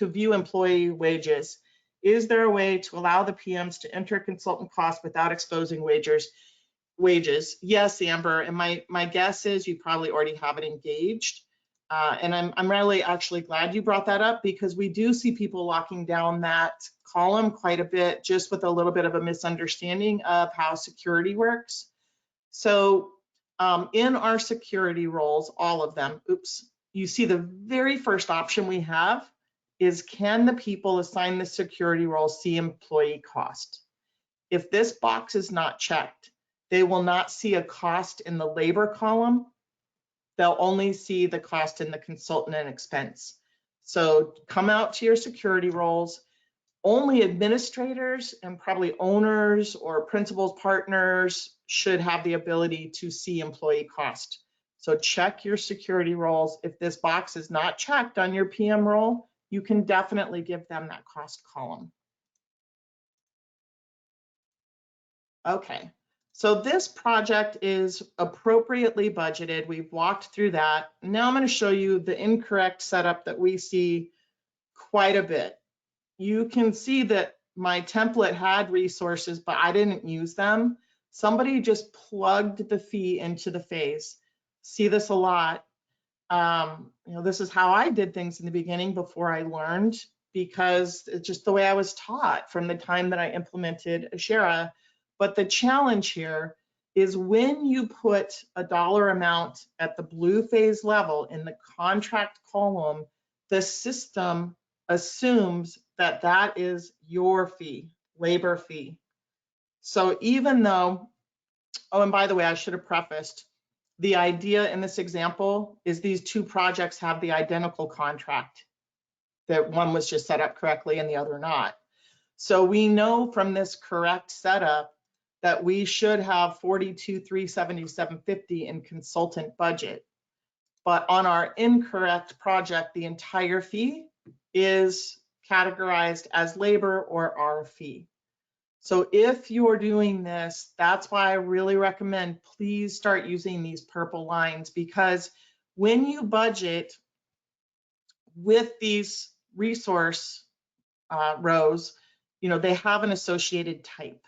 view employee wages. Is there a way to allow the PMs to enter consultant costs without exposing wages? Yes, Amber, and my guess is you probably already have it engaged. And I'm really actually glad you brought that up because we do see people locking down that column quite a bit just with a little bit of a misunderstanding of how security works. So in our security roles, all of them, oops, you see the very first option we have is can the people assigned the security role see employee cost? If this box is not checked, they will not see a cost in the labor column. They'll only see the cost in the consultant and expense. So come out to your security roles. Only administrators and probably owners or principals, partners should have the ability to see employee cost. So check your security roles. If this box is not checked on your PM role, you can definitely give them that cost column. Okay. So this project is appropriately budgeted. We've walked through that. Now I'm going to show you the incorrect setup that we see quite a bit. You can see that my template had resources, but I didn't use them. Somebody just plugged the fee into the phase. See this a lot. This is how I did things in the beginning before I learned because it's just the way I was taught from the time that I implemented Ajera. But the challenge here is when you put a dollar amount at the blue phase level in the contract column, the system assumes that that is your fee, labor fee. So even though, oh, and by the way, I should have prefaced, the idea in this example is these two projects have the identical contract. that one was just set up correctly and the other not. So we know from this correct setup that we should have 42,377.50 in consultant budget. But on our incorrect project, the entire fee is categorized as labor or our fee. So if you're doing this, that's why I really recommend please start using these purple lines, because when you budget with these resource rows, you know, they have an associated type.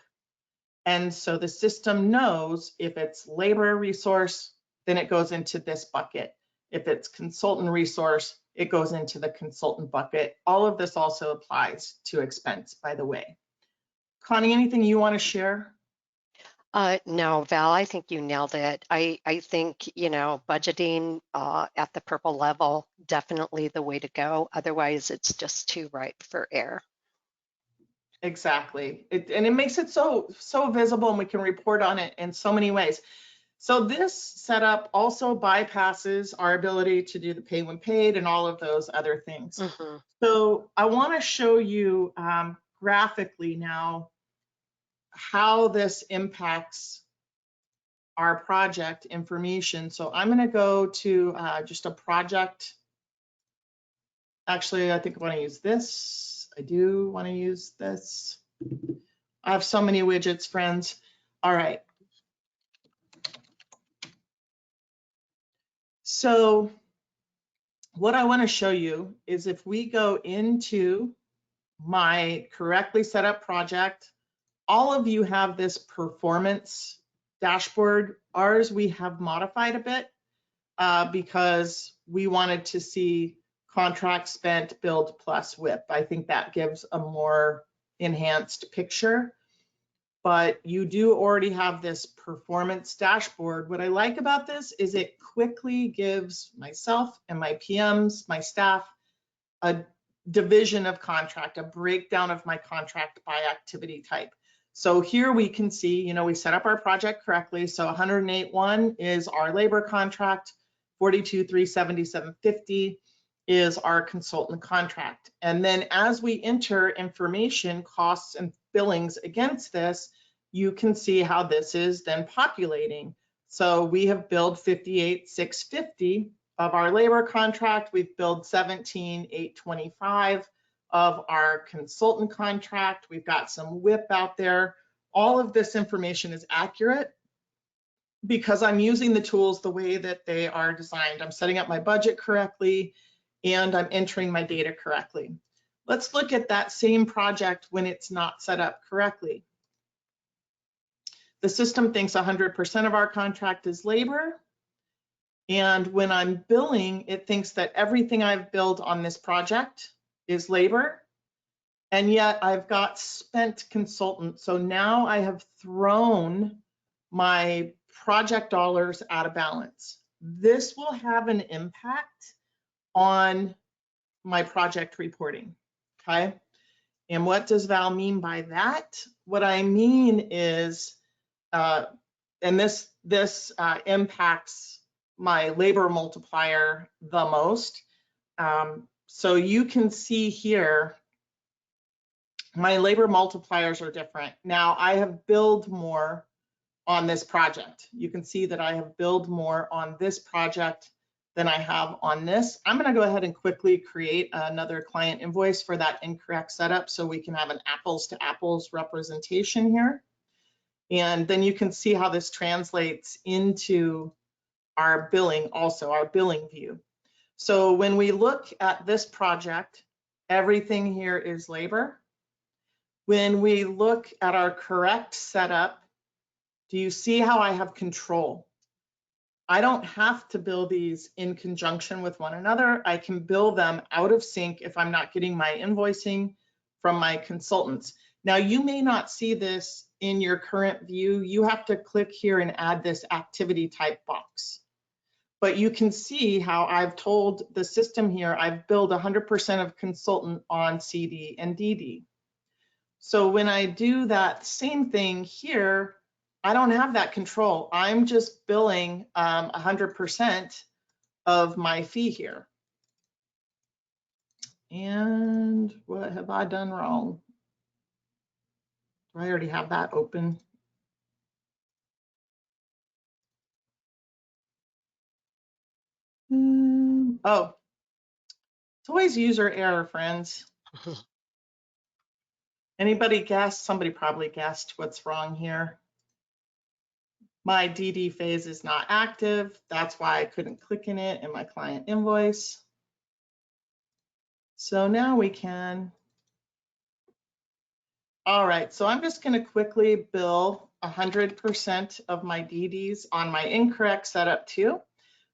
And so the system knows if it's labor resource, then it goes into this bucket. If it's consultant resource, it goes into the consultant bucket. All of this also applies to expense, by the way. Connie, anything you want to share? No, Val, I think you nailed it. I think, you know, budgeting at the purple level, definitely the way to go. Otherwise, it's just too ripe for error. Exactly. And it makes it so visible, and we can report on it in so many ways. So this setup also bypasses our ability to do the pay when paid and all of those other things. Mm-hmm. So I want to show you graphically now how this impacts our project information. So I'm going to go to just a project. Actually, I think I want to use this. I do want to use this. I have so many widgets, friends. All right. So what I want to show you is if we go into my correctly set up project, all of you have this performance dashboard. Ours we have modified a bit because we wanted to see contract spent, billed plus WIP. I think that gives a more enhanced picture. But you do already have this performance dashboard. What I like about this is it quickly gives myself and my PMs, my staff, a division of contract, a breakdown of my contract by activity type. So here we can see, you know, we set up our project correctly. So 108.1 is our labor contract, 42,377.50 is our consultant contract. And then as we enter information, costs and billings against this, you can see how this is then populating. So we have billed 58,650 of our labor contract. We've billed 17,825 of our consultant contract. We've got some WIP out there. All of this information is accurate because I'm using the tools the way that they are designed. I'm setting up my budget correctly and I'm entering my data correctly. Let's look at that same project when it's not set up correctly. The system thinks 100% of our contract is labor. And when I'm billing, it thinks that everything I've billed on this project is labor. And yet I've got spent consultant. So now I have thrown my project dollars out of balance. This will have an impact on my project reporting, okay? And what does Val mean by that? What I mean is, and this impacts my labor multiplier the most. So you can see here, my labor multipliers are different. Now I have billed more on this project. You can see that I have billed more on this project than I have on this. I'm going to go ahead and quickly create another client invoice for that incorrect setup so we can have an apples to apples representation here. And then you can see how this translates into our billing, also our billing view. So when we look at this project, everything here is labor. When we look at our correct setup, do you see how I have control? I don't have to bill these in conjunction with one another. I can bill them out of sync if I'm not getting my invoicing from my consultants. Now, you may not see this in your current view. You have to click here and add this activity type box. But you can see how I've told the system here, I've billed 100% of consultant on CD and DD. So when I do that same thing here, I don't have that control. I'm just billing 100% of my fee here. And what have I done wrong? Do I already have that open? Oh, it's always user error, friends. Anybody guess? Somebody probably guessed what's wrong here. My DD phase is not active. That's why I couldn't click in it in my client invoice. So now we can. All right, so I'm just going to quickly bill 100% of my DDs on my incorrect setup too.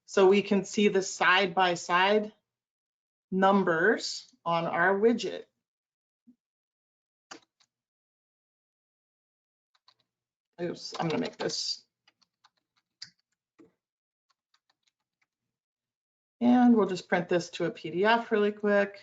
So we can see the side-by-side numbers on our widget. Oops, I'm going to make this. And we'll just print this to a PDF really quick.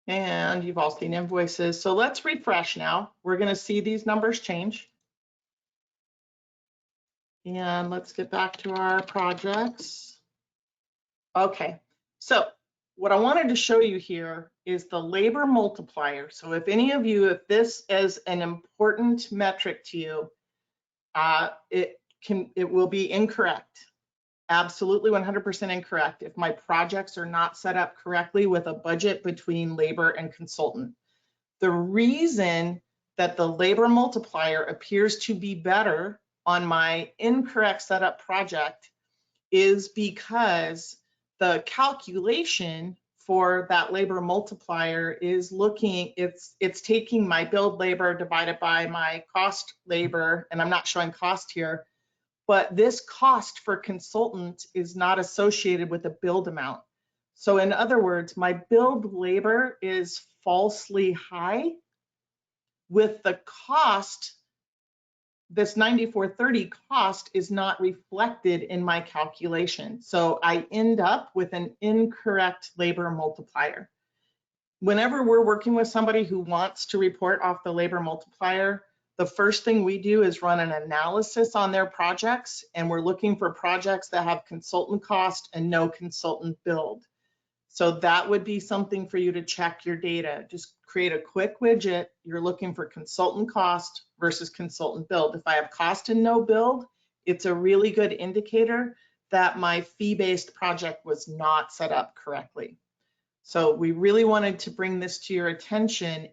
And you've all seen invoices. So let's refresh now. We're going to see these numbers change. And let's get back to our projects. Okay, so what I wanted to show you here is the labor multiplier. So if any of you, if this is an important metric to you, it will be incorrect. Absolutely 100% incorrect if my projects are not set up correctly with a budget between labor and consultant. The reason that the labor multiplier appears to be better on my incorrect setup project is because the calculation for that labor multiplier is looking, it's taking my billed labor divided by my cost labor, and I'm not showing cost here, but this cost for consultant is not associated with the billed amount. So in other words, my billed labor is falsely high with the cost. This 9430 cost is not reflected in my calculation. So I end up with an incorrect labor multiplier. Whenever we're working with somebody who wants to report off the labor multiplier, the first thing we do is run an analysis on their projects, and we're looking for projects that have consultant cost and no consultant billed. So that would be something for you to check your data. Just create a quick widget. You're looking for consultant cost versus consultant billed. If I have cost and no billed, it's a really good indicator that my fee-based project was not set up correctly. So we really wanted to bring this to your attention.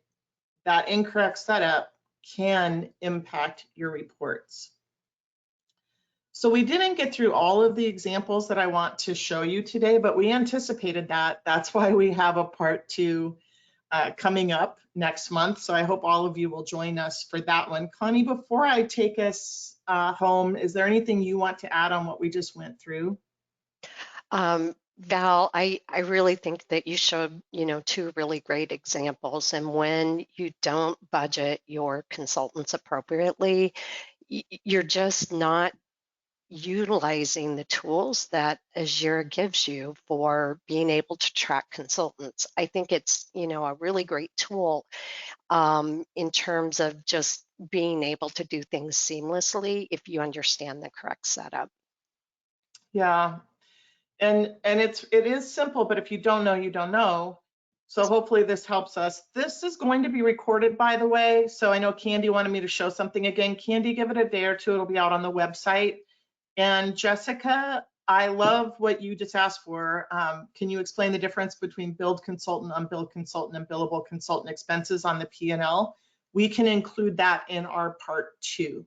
That incorrect setup can impact your reports. So we didn't get through all of the examples that I want to show you today, but we anticipated that. That's why we have a part 2 coming up next month. So I hope all of you will join us for that one. Connie, before I take us home, is there anything you want to add on what we just went through? Val, I really think that you showed, 2 really great examples. And when you don't budget your consultants appropriately, you're just not utilizing the tools that Ajera gives you for being able to track consultants. I think it's, a really great tool in terms of just being able to do things seamlessly if you understand the correct setup. Yeah, and it is simple, but if you don't know, you don't know. So hopefully this helps us. This is going to be recorded, by the way. So I know Candy wanted me to show something again. Candy, give it a day or two. It'll be out on the website. And Jessica, I love what you just asked for. Can you explain the difference between billed consultant, unbilled consultant, and billable consultant expenses on the P&L? We can include that in our part 2.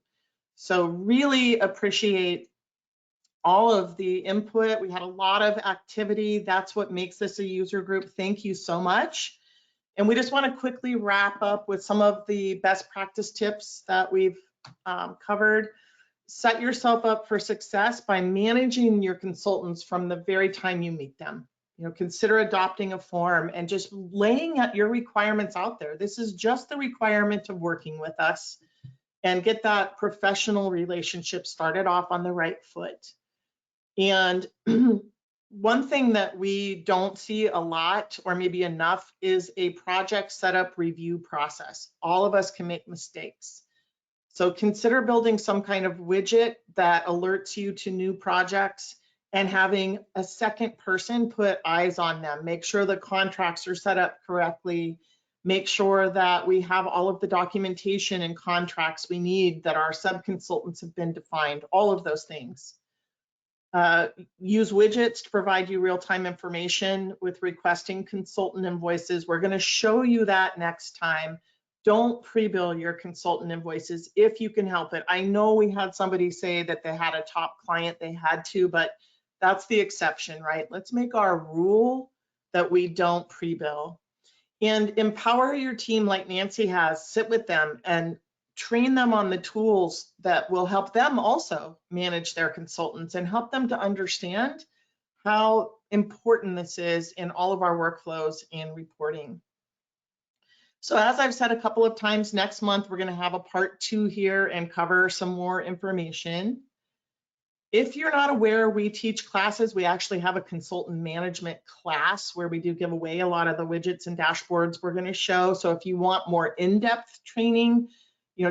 So really appreciate all of the input. We had a lot of activity. That's what makes this a user group. Thank you so much. And we just want to quickly wrap up with some of the best practice tips that we've covered. Set yourself up for success by managing your consultants from the very time you meet them. Consider adopting a form and just laying out your requirements out there. This is just the requirement of working with us, and get that professional relationship started off on the right foot. And One thing that we don't see a lot or maybe enough is a project setup review process. All of us can make mistakes. So consider building some kind of widget that alerts you to new projects and having a second person put eyes on them. Make sure the contracts are set up correctly. Make sure that we have all of the documentation and contracts we need, that our sub-consultants have been defined, all of those things. Use widgets to provide you real-time information with requesting consultant invoices. We're going to show you that next time. Don't pre-bill your consultant invoices if you can help it. I know we had somebody say that they had a top client, they had to, but that's the exception, right? Let's make our rule that we don't pre-bill. And empower your team like Nancy has. Sit with them and train them on the tools that will help them also manage their consultants and help them to understand how important this is in all of our workflows and reporting. So as I've said a couple of times, next month we're going to have a part 2 here and cover some more information. If you're not aware, we teach classes. We actually have a consultant management class where we do give away a lot of the widgets and dashboards we're going to show. So if you want more in-depth training,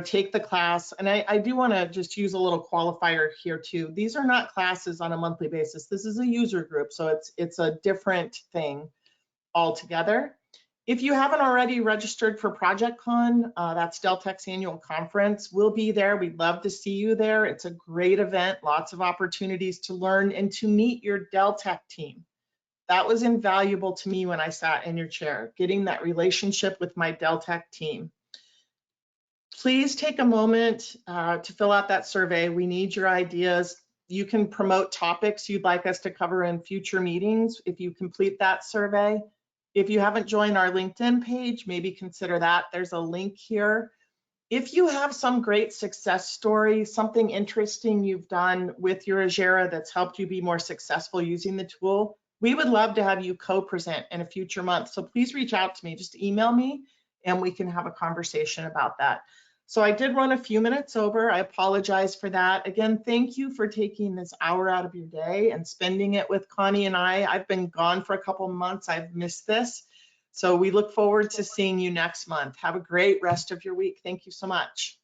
take the class. And I do want to just use a little qualifier here too. These are not classes on a monthly basis. This is a user group, so it's a different thing altogether. If you haven't already registered for ProjectCon, that's Deltek's annual conference, we'll be there. We'd love to see you there. It's a great event, lots of opportunities to learn and to meet your Deltek team. That was invaluable to me when I sat in your chair, getting that relationship with my Deltek team. Please take a moment to fill out that survey. We need your ideas. You can promote topics you'd like us to cover in future meetings if you complete that survey. If you haven't joined our LinkedIn page, maybe consider that. There's a link here. If you have some great success story, something interesting you've done with your Ajera that's helped you be more successful using the tool, we would love to have you co-present in a future month. So please reach out to me, just email me and we can have a conversation about that. So I did run a few minutes over. I apologize for that. Again, thank you for taking this hour out of your day and spending it with Connie and I. I've been gone for a couple months. I've missed this. So we look forward to seeing you next month. Have a great rest of your week. Thank you so much.